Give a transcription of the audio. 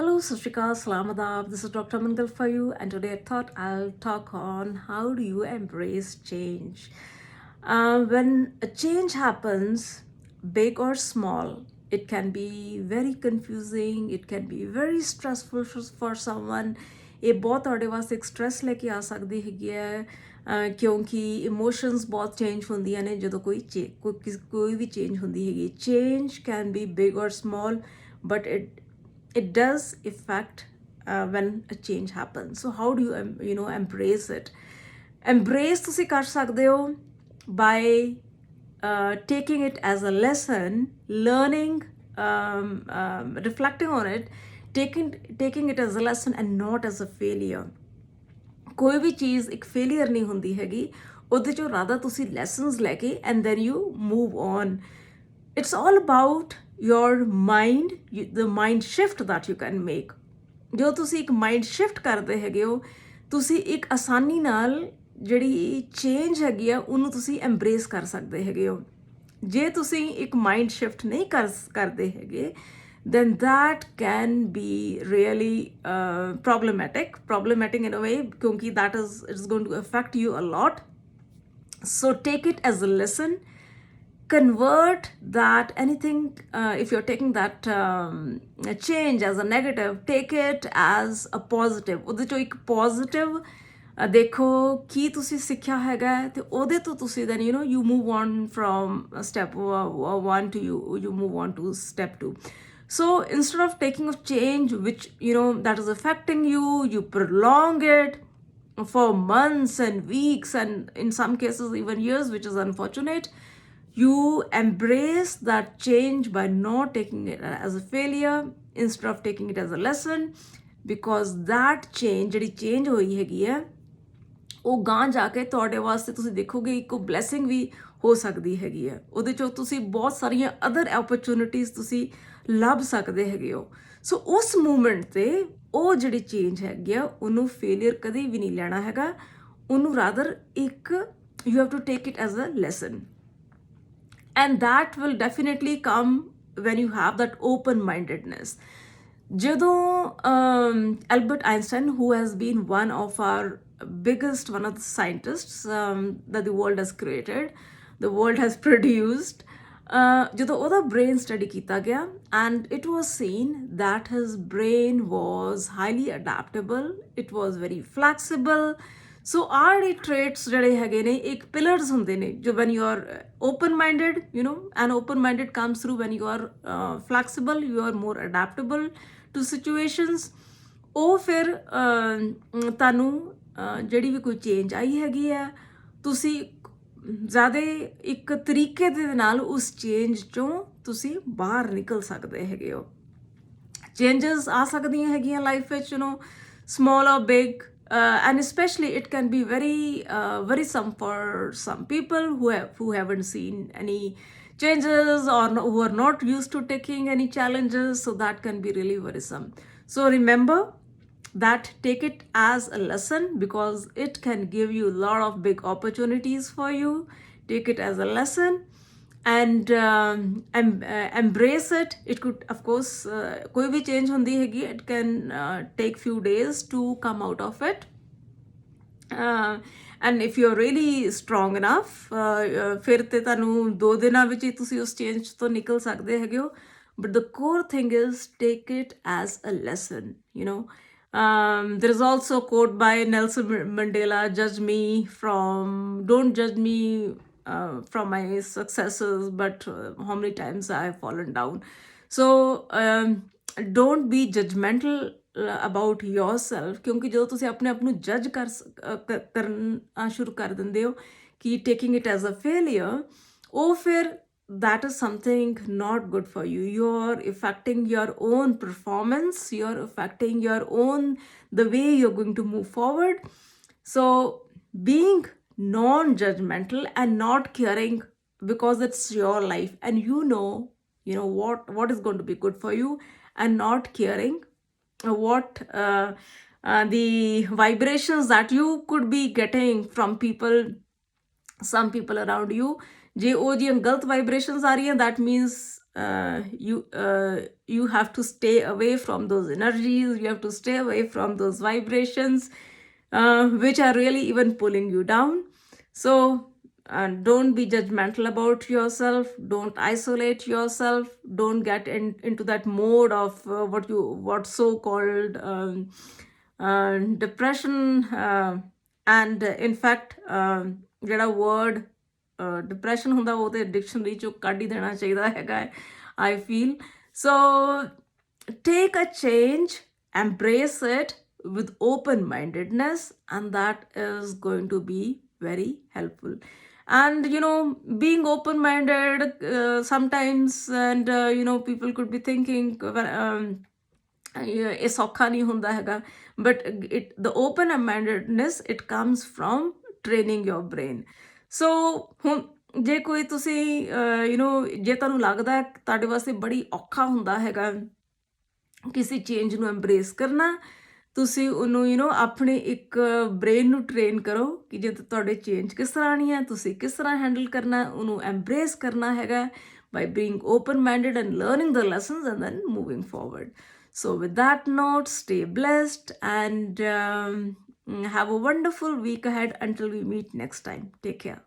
Hello, Sashrika, Salam Adab. This is Dr. Mangal for you, and today I thought I'll talk on how do you embrace change. When a change happens, big or small, it can be very confusing, it can be very stressful for someone. ਇਹ ਬਹੁਤ ਤੁਹਾਡੇ ਵਾਸਤੇ ਇੱਕ stress ਲੈ ਕੇ ਆ ਸਕਦੀ ਹੈਗੀ ਹੈ ਕਿਉਂਕਿ ਇਮੋਸ਼ਨਸ ਬਹੁਤ ਚੇਂਜ ਹੁੰਦੀਆਂ ਨੇ ਜਦੋਂ ਕੋਈ ਵੀ ਚੇਂਜ ਹੁੰਦੀ ਹੈਗੀ ਚੇਂਜ ਕੈਨ ਬੀ ਬਿਗ ਔਰ small but it does affect when a change happens. So how do you embrace it? Embrace ਤੁਸੀਂ ਕਰ ਸਕਦੇ ਹੋ by taking it as a lesson, learning, reflecting on it, taking it as a lesson and not as a failure. ਕੋਈ ਵੀ ਚੀਜ਼ ਇੱਕ failure ਨਹੀਂ ਹੁੰਦੀ ਹੈਗੀ ਉਹਦੇ ਚੋਂ ਰਾਦਾ ਤੁਸੀਂ ਲੈਸਨਸ ਲੈ ਕੇ and then you move on it's all about your mind, the mind shift that you can make. ਜੋ ਤੁਸੀਂ ਇੱਕ ਮਾਈਂਡ ਸ਼ਿਫਟ ਕਰਦੇ ਹੈਗੇ ਹੋ ਤੁਸੀਂ ਇੱਕ ਆਸਾਨੀ ਨਾਲ ਜਿਹੜੀ ਚੇਂਜ ਹੈਗੀ ਆ ਉਹਨੂੰ ਤੁਸੀਂ ਐਮਬਰੇਸ ਕਰ ਸਕਦੇ ਹੈਗੇ ਹੋ ਜੇ ਤੁਸੀਂ ਇੱਕ ਮਾਈਂਡ ਸ਼ਿਫਟ ਨਹੀਂ ਕਰਦੇ ਹੈਗੇ then that can be really problematic in a way ਕਿਉਂਕਿ that is going to affect you a lot. So take it as a lesson. Convert that anything, if you're taking that change as a negative, take it as a positive. ਉਹਦੇ ਚੋਂ ਇੱਕ positive ਦੇਖੋ ਕੀ ਤੁਸੀਂ ਸਿੱਖਿਆ ਹੈਗਾ ਤੇ ਉਹਦੇ ਤੋਂ ਤੁਸੀਂ then you move on from step 1 to you move on to step 2. So instead of taking a change which that is affecting you prolong it for months and weeks and in some cases even years, which is unfortunate. You embrace that change by not taking it as a failure instead of taking it as a lesson, because that change ਜਿਹੜੀ change ਹੋਈ ਹੈਗੀ ਹੈ ਉਹ ਗਾਂ ਜਾ ਕੇ ਤੁਹਾਡੇ ਵਾਸਤੇ ਤੁਸੀਂ ਦੇਖੋਗੇ ਇੱਕ ਬਲੈਸਿੰਗ ਵੀ ਹੋ ਸਕਦੀ ਹੈਗੀ ਹੈ ਉਹਦੇ ਚੋਂ ਤੁਸੀਂ ਬਹੁਤ ਸਾਰੀਆਂ ਅਦਰ ਓਪਰਚੁਨਿਟੀਜ਼ ਤੁਸੀਂ ਲੱਭ ਸਕਦੇ ਹੈਗੇ ਹੋ ਸੋ ਉਸ ਮੂਮੈਂਟ ਤੇ ਉਹ ਜਿਹੜੀ ਚੇਂਜ ਹੈਗੀ ਆ ਉਹਨੂੰ ਫੇਲੀਅਰ ਕਦੇ ਵੀ ਨਹੀਂ ਲੈਣਾ ਹੈਗਾ ਉਹਨੂੰ ਰਾਦਰ ਇੱਕ you have to take it as a lesson. And that will definitely come when you have that open-mindedness. ਜਦੋਂ Albert Einstein, who has been one of the scientists that the world has created, the world has produced, ਜਦੋਂ ਉਹਦਾ brain study ਕੀਤਾ ਗਿਆ and it was seen that his brain was highly adaptable, it was very flexible. So our traits ਜਿਹੜੇ ਹੈਗੇ ਨੇ ਇੱਕ pillars ਹੁੰਦੇ ਨੇ ਜੋ when you are open-minded, and open-minded comes through when you are flexible, you are more adaptable to situations. ਉਹ ਫਿਰ ਤੁਹਾਨੂੰ ਜਿਹੜੀ ਵੀ ਕੋਈ ਚੇਂਜ ਆਈ ਹੈਗੀ ਆ ਤੁਸੀਂ ਜ਼ਿਆਦਾ ਇੱਕ ਤਰੀਕੇ ਦੇ ਨਾਲ ਉਸ ਚੇਂਜ ਚੋਂ ਤੁਸੀਂ ਬਾਹਰ ਨਿਕਲ ਸਕਦੇ ਹੈਗੇ ਹੋ. ਚੇਂਜਸ ਆ ਸਕਦੀਆਂ ਹੈਗੀਆਂ ਲਾਈਫ ਵਿੱਚ small or big. And especially it can be very worrisome for some people who haven't seen any changes or who are not used to taking any challenges, so that can be really worrisome. So remember that, take it as a lesson because it can give you a lot of big opportunities for you. Take it as a lesson and embrace it. It could, of course, koi bhi change hundi hegi, it can take few days to come out of it. And if you're really strong enough, ਫਿਰ ਤੇ ਤੁਹਾਨੂੰ 2 ਦਿਨਾਂ ਵਿੱਚ ਹੀ ਤੁਸੀਂ ਉਸ change ਤੋਂ ਨਿਕਲ ਸਕਦੇ ਹੈਗੇ ਹੋ. But the core thing is take it as a lesson, there is also a quote by Nelson Mandela, don't judge me from my successes, but how many times I have fallen down. So don't be judgmental about yourself, ਕਿਉਂਕਿ ਜਦੋਂ ਤੁਸੀਂ ਆਪਣੇ ਆਪ ਨੂੰ ਜੱਜ ਕਰਨਾ ਸ਼ੁਰੂ ਕਰ ਦਿੰਦੇ ਹੋ ਕਿ taking it as a failure, ਉਹ ਫਿਰ that is something not good for you. You're affecting your own performance, you're affecting your own the way you're going to move forward. So being non-judgmental and not caring because it's your life and you know what is going to be good for you, and not caring what the vibrations that you could be getting from some people around you. ਜੇ ਉਹ ਦੀਆਂ ਗਲਤ vibrations ਆ ਰਹੀਆਂ that means you have to stay away from those energies. You have to stay away from those vibrations which are really even pulling you down. So don't be judgmental about yourself. Don't isolate yourself. Don't get into that mode of what so called depression. And in fact, ਜਿਹੜਾ word depression ਹੁੰਦਾ ਉਹ ਤੇ dictionary ਚੋਂ ਕੱਢ ਹੀ ਦੇਣਾ ਚਾਹੀਦਾ ਹੈਗਾ ਹੈ, I feel. So take a change, embrace it with open-mindedness, and that is going to be very helpful. And being open-minded sometimes, and people could be thinking ਇਹ ਸੌਖਾ ਨਹੀਂ ਹੁੰਦਾ ਹੈਗਾ, but the open-mindedness, it comes from training your brain. ਸੋ ਹੁਣ ਜੇ ਕੋਈ ਤੁਸੀਂ ਜੇ ਤੁਹਾਨੂੰ ਲੱਗਦਾ ਹੈ ਤੁਹਾਡੇ ਵਾਸਤੇ ਬੜੀ ਔਖਾ ਹੁੰਦਾ ਹੈਗਾ ਕਿਸੇ ਚੇਂਜ ਨੂੰ ਐਮਬਰੇਸ ਕਰਨਾ, ਤੁਸੀਂ ਉਹਨੂੰ ਆਪਣੇ ਇੱਕ ਬ੍ਰੇਨ ਨੂੰ ਟ੍ਰੇਨ ਕਰੋ ਕਿ ਜੇ ਤੁਹਾਡੇ ਚੇਂਜ ਕਿਸ ਤਰ੍ਹਾਂ ਆਉਣੀ ਹੈ, ਤੁਸੀਂ ਕਿਸ ਤਰ੍ਹਾਂ ਹੈਂਡਲ ਕਰਨਾ, ਉਹਨੂੰ ਐਮਬਰੇਸ ਕਰਨਾ ਹੈਗਾ by being open-minded and learning the lessons and then moving forward. So with that note, stay blessed and have a wonderful week ahead until we meet next time. Take care.